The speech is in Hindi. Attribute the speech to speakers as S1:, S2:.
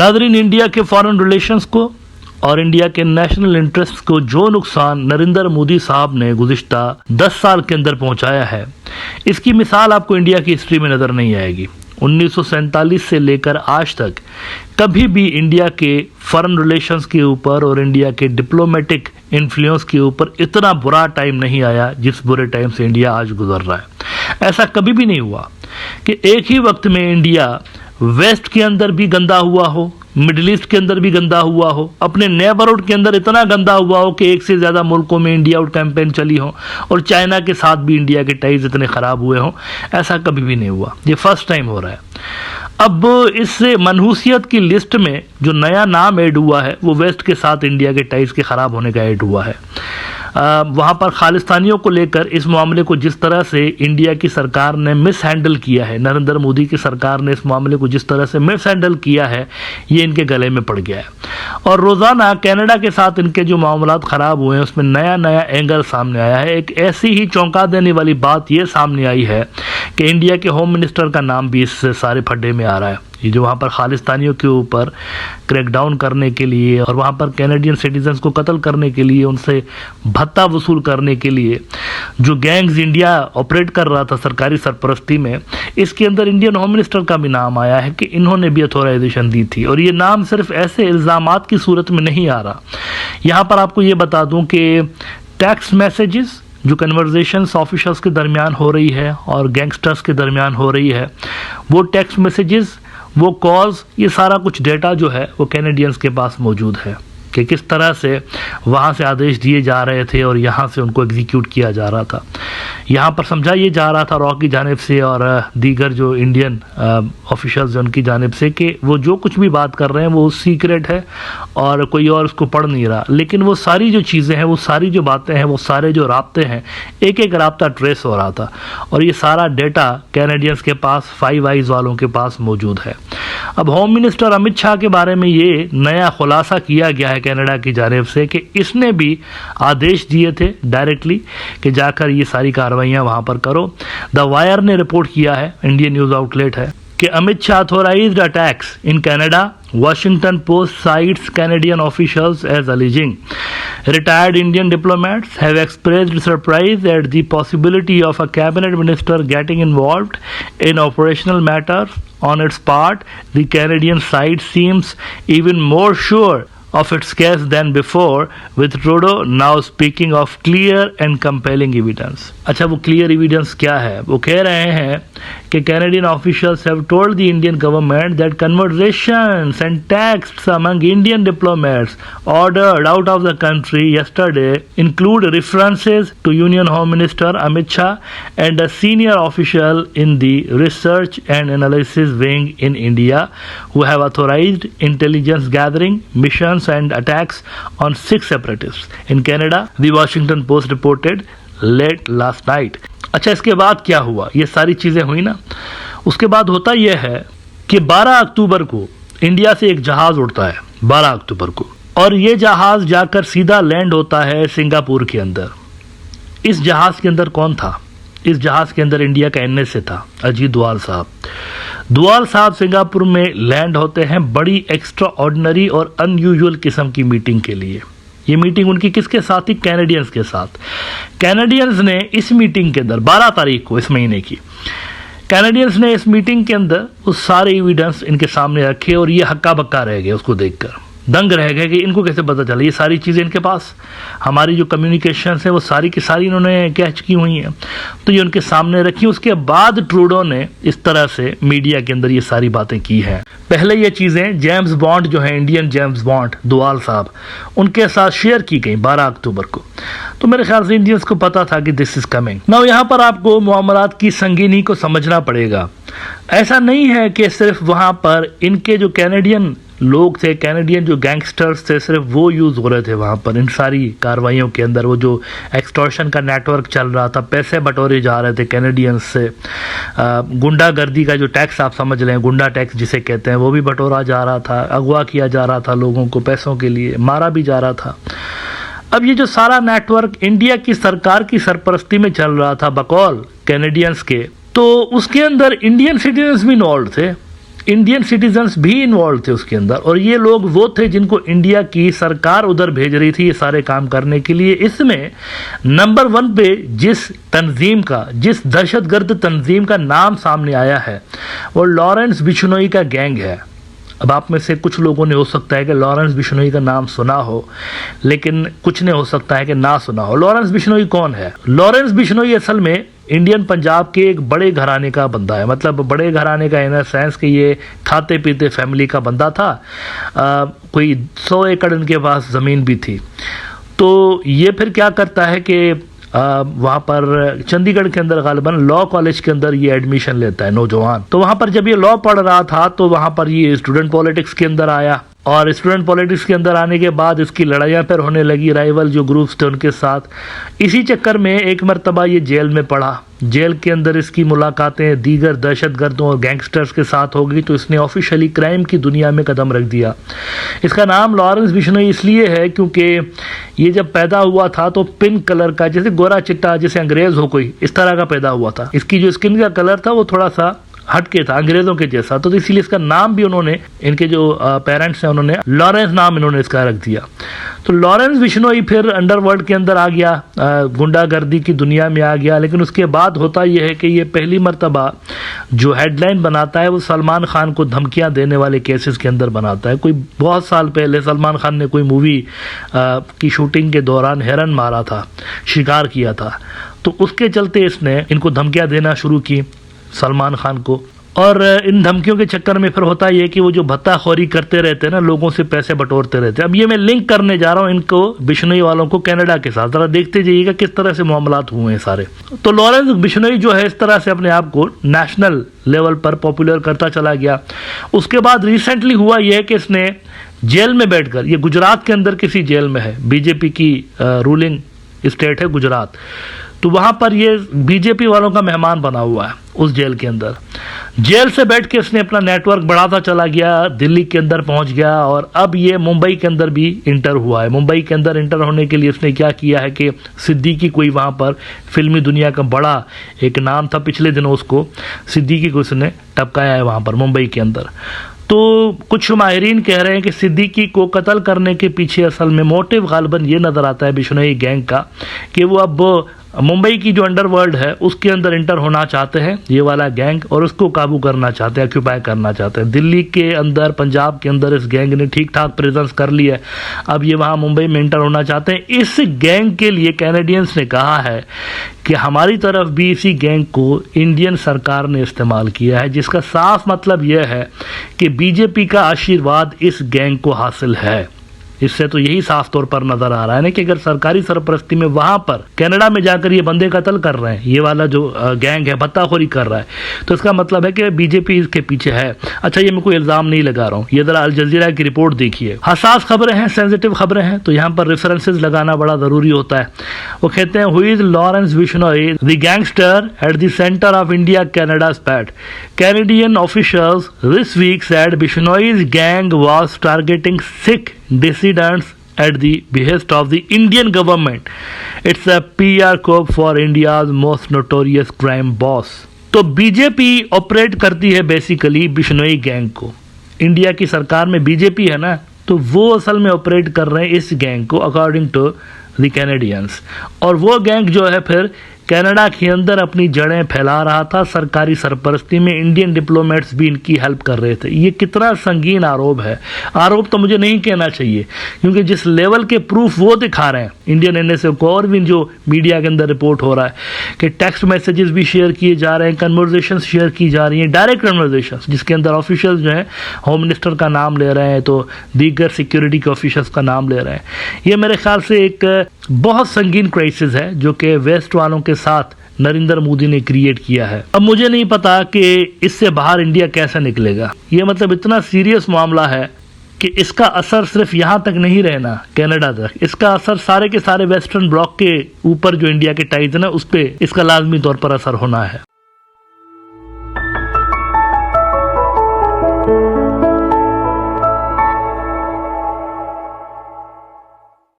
S1: नादरीन, इंडिया के फॉरेन रिलेशंस को और इंडिया के नेशनल इंटरेस्ट को जो नुकसान नरेंद्र मोदी साहब ने गुज़िश्ता 10 साल के अंदर पहुंचाया है, इसकी मिसाल आपको इंडिया की हिस्ट्री में नज़र नहीं आएगी। 1947 से लेकर आज तक कभी भी इंडिया के फॉरेन रिलेशंस के ऊपर और इंडिया के डिप्लोमेटिक इन्फ्लुएंस के ऊपर इतना बुरा टाइम नहीं आया जिस बुरे टाइम से इंडिया आज गुजर रहा है। ऐसा कभी भी नहीं हुआ कि एक ही वक्त में इंडिया वेस्ट के अंदर भी गंदा हुआ हो, मिडिल ईस्ट के अंदर भी गंदा हुआ हो, अपने नेबरहुड के अंदर इतना गंदा हुआ हो कि एक से ज़्यादा मुल्कों में इंडिया आउट कैंपेन चली हो और चाइना के साथ भी इंडिया के टाइज इतने ख़राब हुए हों। ऐसा कभी भी नहीं हुआ, ये फर्स्ट टाइम हो रहा है। अब इस मनहूसियत की लिस्ट में जो नया नाम ऐड हुआ है वो वेस्ट के साथ इंडिया के टाइज के ख़राब होने का ऐड हुआ है। वहाँ पर खालिस्तानियों को लेकर इस मामले को जिस तरह से इंडिया की सरकार ने मिस हैंडल किया है, नरेंद्र मोदी की सरकार ने इस मामले को जिस तरह से मिस हैंडल किया है, ये इनके गले में पड़ गया है। और रोज़ाना कनाडा के साथ इनके जो मामलात ख़राब हुए हैं उसमें नया नया एंगल सामने आया है। एक ऐसी ही चौंका देने वाली बात ये सामने आई है कि इंडिया के होम मिनिस्टर का नाम भी इस सारे फड्डे में आ रहा है। ये जो वहाँ पर खालिस्तानियों के ऊपर क्रैकडाउन करने के लिए और वहाँ पर कैनेडियन सिटीजन्स को कत्ल करने के लिए, उनसे भत्ता वसूल करने के लिए जो गैंग्स इंडिया ऑपरेट कर रहा था सरकारी सरपरस्ती में, इसके अंदर इंडियन होम मिनिस्टर का भी नाम आया है कि इन्होंने भी अथॉराइजेशन दी थी। और ये नाम सिर्फ ऐसे इल्ज़ामात की सूरत में नहीं आ रहा। यहाँ पर आपको ये बता दूँ कि टेक्स्ट मैसेजेस जो कन्वर्जेशंस ऑफिशल्स के दरमियान हो रही है और गैंगस्टर्स के दरमियान हो रही है, वो टेक्स्ट मैसेजेस, वो कॉल्स, ये सारा कुछ डेटा जो है वो कैनेडियंस के पास मौजूद है कि किस तरह से वहाँ से आदेश दिए जा रहे थे और यहाँ से उनको एग्जीक्यूट किया जा रहा था। यहाँ पर समझा ये जा रहा था रॉ की जानिब से और दीगर जो इंडियन ऑफिशल्स हैं उनकी जानिब से कि वो जो कुछ भी बात कर रहे हैं वो सीक्रेट है और कोई और उसको पढ़ नहीं रहा। लेकिन वो सारी जो चीज़ें हैं, वो सारी जो बातें हैं, वो सारे जो राब्ते हैं, एक एक राब्ता ट्रेस हो रहा था और ये सारा डेटा कैनेडियंस के पास, फाइव आइज़ वालों के पास मौजूद है। अब होम मिनिस्टर अमित शाह के बारे में ये नया खुलासा किया गया है कनाडा की जानिब से कि इसने भी आदेश दिए थे डायरेक्टली कि जाकर ये सारी कार्रवाइयाँ वहाँ पर करो। द वायर ने रिपोर्ट किया है, इंडियन न्यूज़ आउटलेट है, कि Amit Shah authorized attacks in Canada. Washington Post cites Canadian officials as alleging retired Indian diplomats have expressed surprise at the possibility of a cabinet minister getting involved in operational matters. On its part, the Canadian side seems even more sure of its case than before, with Trudeau now speaking of clear and compelling evidence. अच्छा, वो clear evidence क्या है? वो कह रहे हैं कि Canadian officials have told the Indian government that conversations and texts among Indian diplomats ordered out of the country yesterday include references to Union Home Minister Amit Shah and a senior official in the research and analysis wing in India who have authorized intelligence gathering missions and attacks on 6 separatists in Canada, the Washington Post reported late last night. अच्छा, इसके बाद क्या हुआ? ये सारी चीज़ें हुई ना, उसके बाद होता यह है कि 12 अक्टूबर को इंडिया से एक जहाज़ उड़ता है, 12 अक्टूबर को, और ये जहाज़ जाकर सीधा लैंड होता है सिंगापुर के अंदर। इस जहाज़ के अंदर कौन था? इस जहाज़ के अंदर इंडिया का NSA था, अजीत डोवाल साहब। डोवाल साहब सिंगापुर में लैंड होते हैं बड़ी एक्स्ट्रा ऑर्डिनरी और अनयूजुअल किस्म की मीटिंग के लिए। ये मीटिंग उनकी किसके साथ थी? कैनेडियंस के साथ। कैनेडियंस ने इस मीटिंग के अंदर 12 तारीख को इस महीने की, कैनेडियंस ने इस मीटिंग के अंदर वो सारे एविडेंस इनके सामने रखे और ये हक्का बक्का रह गए, उसको देखकर दंग रह गए कि इनको कैसे पता चला। ये सारी चीज़ें इनके पास, हमारी जो कम्युनिकेशन है वो सारी की सारी इन्होंने कैच की हुई हैं, तो ये उनके सामने रखी। उसके बाद ट्रूडो ने इस तरह से मीडिया के अंदर ये सारी बातें की हैं। पहले ये चीज़ें जेम्स बॉन्ड जो है, इंडियन जेम्स बॉन्ड डोवाल साहब, उनके साथ शेयर की गई 12 अक्टूबर को। तो मेरे ख्याल से इंडियंस को पता था कि दिस इज़ कमिंग नाउ। यहाँ पर आपको मामलात की संगीनी को समझना पड़ेगा। ऐसा नहीं है कि सिर्फ वहाँ पर इनके जो कैनेडियन लोग थे, कैनेडियन जो गैंगस्टर्स थे, सिर्फ वो यूज़ हो रहे थे वहाँ पर इन सारी कार्रवाइयों के अंदर। वो जो एक्सटॉर्शन का नेटवर्क चल रहा था, पैसे बटोरे जा रहे थे कैनेडियंस से, गुंडागर्दी का जो टैक्स आप समझ लें, गुंडा टैक्स जिसे कहते हैं, वो भी बटोरा जा रहा था, अगवा किया जा रहा था लोगों को पैसों के लिए, मारा भी जा रहा था। अब ये जो सारा नेटवर्क इंडिया की सरकार की सरपरस्ती में चल रहा था बकौल कैनेडियंस के, तो उसके अंदर इंडियन सिटीजन्स भी इन्वॉल्व थे। इंडियन सिटीजन्स भी इन्वॉल्व थे उसके अंदर, और ये लोग वो थे जिनको इंडिया की सरकार उधर भेज रही थी ये सारे काम करने के लिए। इसमें नंबर 1 पे जिस दहशतगर्द तंजीम का नाम सामने आया है वो लॉरेंस बिश्नोई का गैंग है। अब आप में से कुछ लोगों ने हो सकता है कि लॉरेंस बिश्नोई का नाम सुना हो, लेकिन कुछ ने हो सकता है कि ना सुना हो। लॉरेंस बिश्नोई कौन है? लॉरेंस बिश्नोई असल में इंडियन पंजाब के एक बड़े घराने का बंदा है। मतलब बड़े घराने का इन सेंस कि ये खाते पीते फैमिली का बंदा था। कोई 100 एकड़ इनके पास ज़मीन भी थी। तो ये फिर क्या करता है कि वहाँ पर चंडीगढ़ के अंदर गालिबन लॉ कॉलेज के अंदर ये एडमिशन लेता है नौजवान। तो वहाँ पर जब ये लॉ पढ़ रहा था तो वहाँ पर ये स्टूडेंट पॉलिटिक्स के अंदर आया, और स्टूडेंट पॉलिटिक्स के अंदर आने के बाद इसकी लड़ाइयाँ फिर होने लगी राइवल जो ग्रुप्स थे उनके साथ। इसी चक्कर में एक मरतबा ये जेल में पड़ा। जेल के अंदर इसकी मुलाकातें दीगर दहशतगर्दों और गैंगस्टर्स के साथ हो गई, तो इसने ऑफिशियली क्राइम की दुनिया में कदम रख दिया। इसका नाम लॉरेंस बिश्नोई इसलिए है क्योंकि ये जब पैदा हुआ था तो पिंक कलर का, जैसे गोरा चिट्टा, जैसे अंग्रेज हो कोई, इस तरह का पैदा हुआ था। इसकी जो स्किन का कलर था वो थोड़ा सा हटके था, अंग्रेजों के जैसा। तो इसीलिए इसका नाम भी उन्होंने, इनके जो पेरेंट्स हैं उन्होंने लॉरेंस नाम इन्होंने इसका रख दिया। तो लॉरेंस बिश्नोई फिर अंडरवर्ल्ड के अंदर आ गया, गुंडागर्दी की दुनिया में आ गया। लेकिन उसके बाद होता यह है कि ये पहली मर्तबा जो हेडलाइन बनाता है वो सलमान खान को धमकियां देने वाले केसेस के अंदर बनाता है। कोई बहुत साल पहले सलमान खान ने कोई मूवी की शूटिंग के दौरान हिरन मारा था, शिकार किया था, तो उसके चलते इसने इनको धमकियां देना शुरू की सलमान खान को। और इन धमकियों के चक्कर में फिर होता ये कि वो जो भत्ताखोरी करते रहते हैं ना, लोगों से पैसे बटोरते रहते हैं। अब ये मैं लिंक करने जा रहा हूँ इनको, बिश्नोई वालों को, कनाडा के साथ। जरा देखते जाइएगा किस तरह से मामलात हुए हैं सारे। तो लॉरेंस बिश्नोई जो है इस तरह से अपने आप को नेशनल लेवल पर पॉपुलर करता चला गया। उसके बाद रिसेंटली हुआ यह है कि इसने जेल में बैठकर, ये गुजरात के अंदर किसी जेल में है, बीजेपी की रूलिंग स्टेट है गुजरात, तो वहां पर ये बीजेपी वालों का मेहमान बना हुआ है उस जेल के अंदर। जेल से बैठ के इसने अपना नेटवर्क बढ़ाता चला गया, दिल्ली के अंदर पहुंच गया, और अब ये मुंबई के अंदर भी इंटर हुआ है। मुंबई के अंदर इंटर होने के लिए इसने क्या किया है कि सिद्दीकी कोई वहां पर फिल्मी दुनिया का बड़ा एक नाम था पिछले दिनों, उसको सिद्दीकी को इसने टपकाया है वहां पर मुंबई के अंदर। तो कुछ माहिरीन कह रहे हैं कि सिद्दीकी को कत्ल करने के पीछे असल में मोटिव गालिबन ये नज़र आता है बिश्नोई गैंग का कि वो अब मुंबई की जो अंडरवर्ल्ड है उसके अंदर इंटर होना चाहते हैं ये वाला गैंग, और उसको काबू करना चाहते हैं, ऑक्यूपाई करना चाहते हैं। दिल्ली के अंदर, पंजाब के अंदर इस गैंग ने ठीक ठाक प्रेजेंस कर लिया है, अब ये वहाँ मुंबई में इंटर होना चाहते हैं। इस गैंग के लिए कैनेडियंस ने कहा है कि हमारी तरफ भी इसी गैंग को इंडियन सरकार ने इस्तेमाल किया है, जिसका साफ मतलब यह है कि बीजेपी का आशीर्वाद इस गैंग को हासिल है। इससे तो यही साफ तौर पर नजर आ रहा है ना कि अगर सरकारी सरपरस्ती में वहां पर कनाडा में जाकर ये बंदे कत्ल कर रहे हैं, ये वाला जो गैंग है भत्ताखोरी कर रहा है, तो इसका मतलब है कि बीजेपी इसके पीछे है। अच्छा, ये मैं कोई इल्जाम नहीं लगा रहा हूँ, ये जरा अल जजीरा की रिपोर्ट देखिए। हसास खबरें हैं, सेंसिटिव खबरें हैं, तो यहाँ पर रेफरेंसेज लगाना बड़ा जरूरी होता है। वो कहते हैं, who is Lawrence Bishnoi the gangster at the centre of India Canada spat. Canadian officials this week said बिश्नोई's gang was targeting Sikh dissidents at the behest of the Indian government. It's a PR coup for India's most notorious crime boss. तो बीजेपी ऑपरेट करती है बेसिकली बिश्नोई गैंग को। इंडिया की सरकार में बीजेपी है ना, तो वो असल में ऑपरेट कर रहे हैं इस गैंग को अकॉर्डिंग टू द कैनेडियंस। और वो गैंग जो है फिर कनाडा के अंदर अपनी जड़ें फैला रहा था, सरकारी सरपरस्ती में इंडियन डिप्लोमेट्स भी इनकी हेल्प कर रहे थे। ये कितना संगीन आरोप है। आरोप तो मुझे नहीं कहना चाहिए, क्योंकि जिस लेवल के प्रूफ वो दिखा रहे हैं इंडियन एनएसए को, और भी जो मीडिया के अंदर रिपोर्ट हो रहा है कि टेक्स्ट मैसेजेस भी शेयर किए जा रहे हैं, कन्वर्जेशंस शेयर की जा रही हैं, डायरेक्ट कन्वर्जेशंस जिसके अंदर ऑफिशियल्स जो हैं होम मिनिस्टर का नाम ले रहे हैं, तो दीगर सिक्योरिटी के ऑफिशियल्स का नाम ले रहे हैं। ये मेरे ख्याल से एक बहुत संगीन क्राइसिस है जो कि वेस्ट वालों के साथ नरेंद्र मोदी ने क्रिएट किया है। अब मुझे नहीं पता कि इससे बाहर इंडिया कैसे निकलेगा। ये मतलब इतना सीरियस मामला है कि इसका असर सिर्फ यहाँ तक नहीं रहना कनाडा तक, इसका असर सारे के सारे वेस्टर्न ब्लॉक के ऊपर जो इंडिया के टाइज है ना, उस पर इसका लाजमी तौर पर असर होना है।